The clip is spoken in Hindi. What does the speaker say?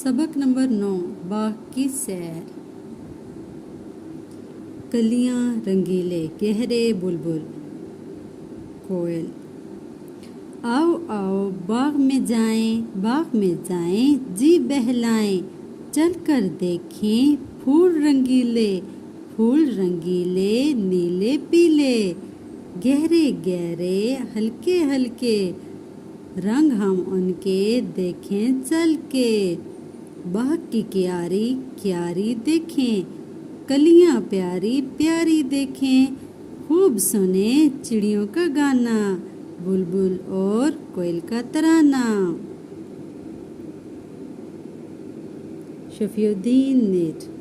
सबक नंबर 9 बाग की सैर। कलियां रंगीले गहरे बुलबुल कोयल। आओ आओ बाग में जाएं जी बहलाएं, चल कर देखें फूल रंगीले नीले पीले, गहरे गहरे हल्के हल्के, रंग हम उनके देखें चल के। बाग की क्यारी क्यारी देखें, कलियां प्यारी प्यारी देखें, खूब सुने चिड़ियों का गाना, बुलबुल और कोयल का तराना। शफीउद्दीन नीर।